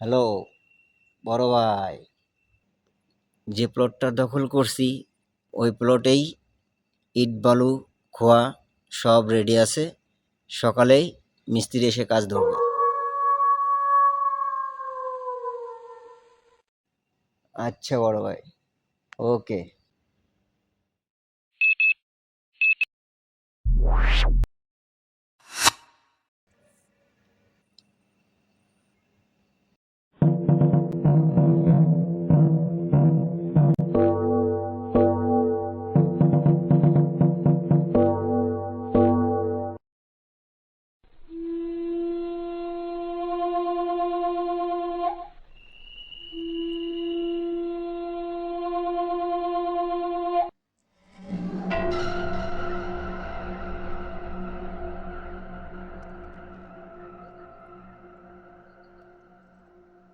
Hello বড় ভাই, যে প্লটটা দখল করছি ওই প্লটেই ইট বালু খোয়া সব রেডি আছে। সকালেই মিস্ত্রি এসে কাজ ধরবে। আচ্ছা বড় ভাই, ওকে।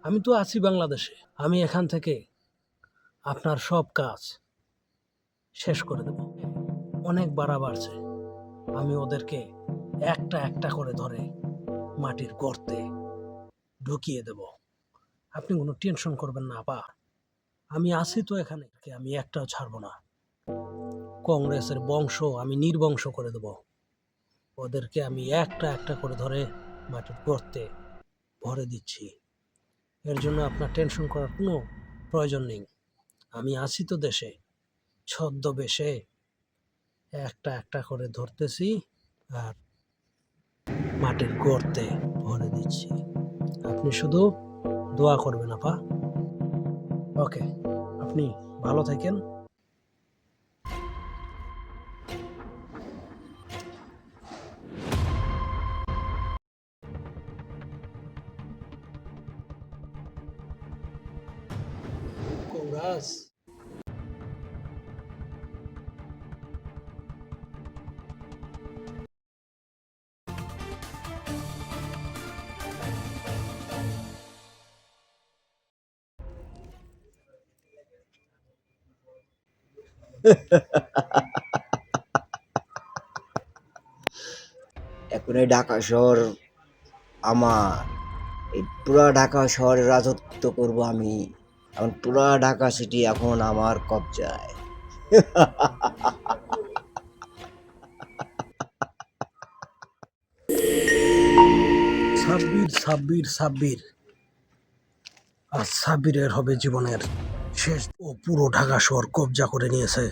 আমি তো আছি বাংলাদেশে। আমি এখান থেকে আপনার সব কাজ শেষ করে দেব। অনেক বাড়া বাড়ছে। আমি ওদেরকে একটা একটা করে ধরে মাটির গর্তে ঢুকিয়ে দেব। আপনি কোনো টেনশন করবেন না আপা। আমি আছি তো এখানে, আমি একটাও ছাড়বো না। কংগ্রেসের বংশ আমি নির্বংশ করে দেব। ওদেরকে আমি একটা একটা করে ধরে মাটির গর্তে ভরে দিচ্ছি। এর জন্য আপনার টেনশন করার কোনো প্রয়োজন নেই। আমি আছি তো দেশে, ছদ্মবেশে একটা একটা করে ধরতেছি আর মাটির গর্তে ভরে দিচ্ছি। আপনি শুধু দোয়া করবেন আপা। ওকে, আপনি ভালো থাকেন। কংগ্রেস। এখন এই ঢাকা শহর আমার, এই পুরা ঢাকা শহরে রাজত্ব করব আমি। এখন পুরা ঢাকা সিটি এখন আমার কবজায়। সাব্বির সাব্বির সাব্বির, আর সাব্বিরের হবে জীবনের শেষ। ও পুরো ঢাকা শহর কবজা করে নিয়েছে।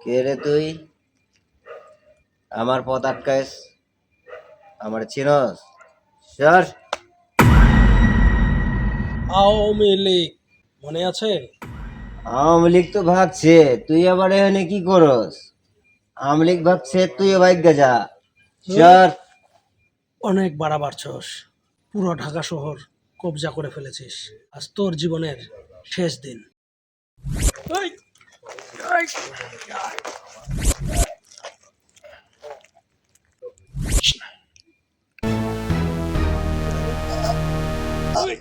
কে রে তুই? আমার পথ আটকাইস? আমার চিনস? স্যার, আওয়ামী লীগ মনে আছে? আওয়ামী লীগ তো ভাগছে, তুই আবার এখানে কি করস? আওয়ামী লীগ ভাগছে, তুইও ভাগ্যা যা। স্যার, অনেক বাড়া বাড়ছস। পুরো ঢাকা শহর কবজা করে ফেলেছিস। আজ তোর জীবনের শেষ দিন। এই, এই, এই।